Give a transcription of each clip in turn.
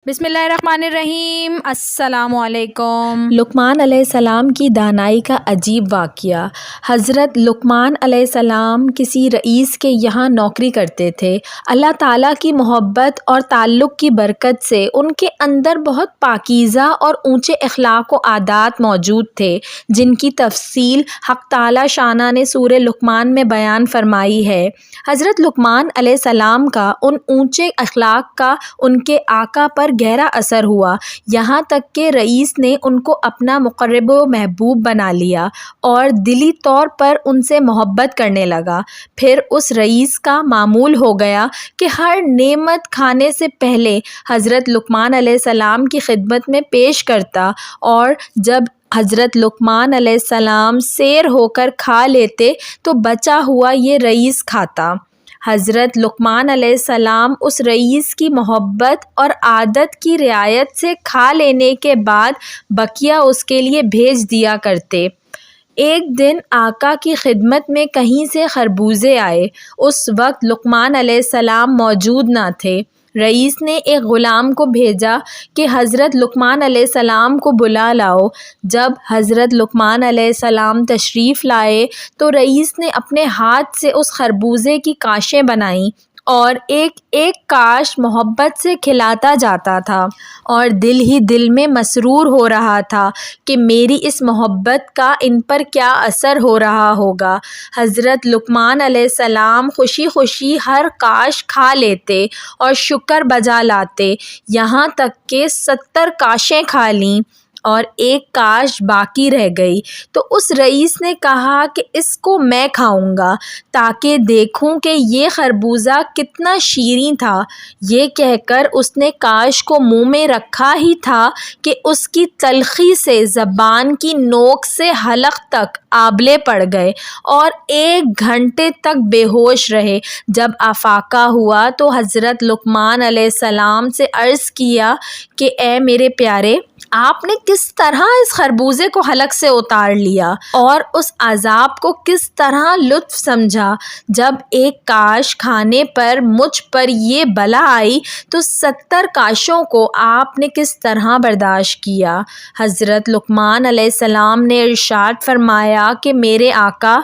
بسم اللہ الرحمن الرحیم۔ السلام علیکم۔ لقمان علیہ السلام کی دانائی کا عجیب واقعہ۔ حضرت لقمان علیہ السلام کسی رئیس کے یہاں نوکری کرتے تھے۔ اللہ تعالیٰ کی محبت اور تعلق کی برکت سے ان کے اندر بہت پاکیزہ اور اونچے اخلاق و عادات موجود تھے، جن کی تفصیل حق تعالیٰ شانہ نے سورہ لقمان میں بیان فرمائی ہے۔ حضرت لقمان علیہ السلام کا ان اونچے اخلاق کا ان کے آقا پر گہرا اثر ہوا، یہاں تک کہ رئیس نے ان کو اپنا مقرب و محبوب بنا لیا اور دلی طور پر ان سے محبت کرنے لگا۔ پھر اس رئیس کا معمول ہو گیا کہ ہر نعمت کھانے سے پہلے حضرت لقمان علیہ السلام کی خدمت میں پیش کرتا، اور جب حضرت لقمان علیہ السلام سیر ہو کر کھا لیتے تو بچا ہوا یہ رئیس کھاتا۔ حضرت لقمان علیہ السلام اس رئیس کی محبت اور عادت کی رعایت سے کھا لینے کے بعد بقیہ اس کے لیے بھیج دیا کرتے۔ ایک دن آقا کی خدمت میں کہیں سے خربوزے آئے۔ اس وقت لقمان علیہ السلام موجود نہ تھے۔ رئیس نے ایک غلام کو بھیجا کہ حضرت لقمان علیہ السلام کو بلا لاؤ۔ جب حضرت لقمان علیہ السلام تشریف لائے تو رئیس نے اپنے ہاتھ سے اس خربوزے کی کاشیں بنائیں اور ایک ایک کاش محبت سے کھلاتا جاتا تھا، اور دل ہی دل میں مسرور ہو رہا تھا کہ میری اس محبت کا ان پر کیا اثر ہو رہا ہوگا۔ حضرت لقمان علیہ السلام خوشی خوشی ہر کاش کھا لیتے اور شکر بجا لاتے، یہاں تک کہ 70 کاشیں کھا لیں اور ایک کاش باقی رہ گئی تو اس رئیس نے کہا کہ اس کو میں کھاؤں گا تاکہ دیکھوں کہ یہ خربوزہ کتنا شیریں تھا۔ یہ کہہ کر اس نے کاش کو منہ میں رکھا ہی تھا کہ اس کی تلخی سے زبان کی نوک سے حلق تک آبلے پڑ گئے اور 1 گھنٹے تک بے ہوش رہے۔ جب افاقہ ہوا تو حضرت لقمان علیہ السلام سے عرض کیا کہ اے میرے پیارے، آپ نے کس طرح اس خربوزے کو حلق سے اتار لیا اور اس عذاب کو کس طرح لطف سمجھا؟ جب ایک کاش کھانے پر مجھ پر یہ بلا آئی تو 70 کاشوں کو آپ نے کس طرح برداشت کیا؟ حضرت لقمان علیہ السلام نے ارشاد فرمایا کہ میرے آقا،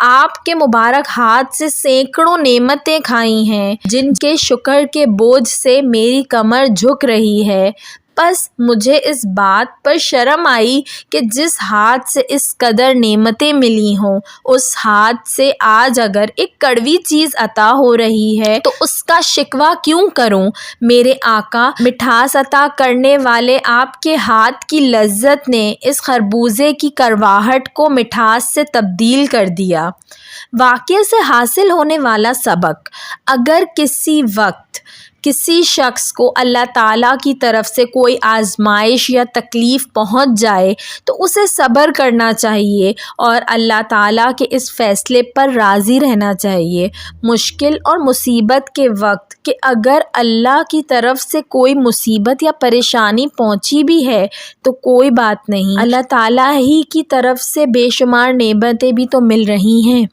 آپ کے مبارک ہاتھ سے سینکڑوں نعمتیں کھائی ہیں جن کے شکر کے بوجھ سے میری کمر جھک رہی ہے، بس مجھے اس بات پر شرم آئی کہ جس ہاتھ سے اس قدر نعمتیں ملی ہوں، اس ہاتھ سے آج اگر ایک کڑوی چیز عطا ہو رہی ہے تو اس کا شکوہ کیوں کروں؟ میرے آقا، مٹھاس عطا کرنے والے آپ کے ہاتھ کی لذت نے اس خربوزے کی کرواہٹ کو مٹھاس سے تبدیل کر دیا۔ واقعے سے حاصل ہونے والا سبق: اگر کسی وقت کسی شخص کو اللہ تعالیٰ کی طرف سے کوئی آزمائش یا تکلیف پہنچ جائے تو اسے صبر کرنا چاہیے اور اللہ تعالیٰ کے اس فیصلے پر راضی رہنا چاہیے۔ مشکل اور مصیبت کے وقت کہ اگر اللہ کی طرف سے کوئی مصیبت یا پریشانی پہنچی بھی ہے تو کوئی بات نہیں، اللہ تعالیٰ ہی کی طرف سے بے شمار نعمتیں بھی تو مل رہی ہیں۔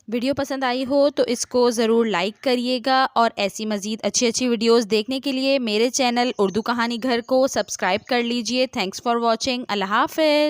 ویڈیو پسند آئی ہو تو اس کو ضرور لائک کریے گا، اور ایسی مزید اچھی ویڈیوز دیکھنے کے لیے میرے چینل اردو کہانی گھر کو سبسکرائب کر لیجئے۔ Thanks for watching. اللہ حافظ۔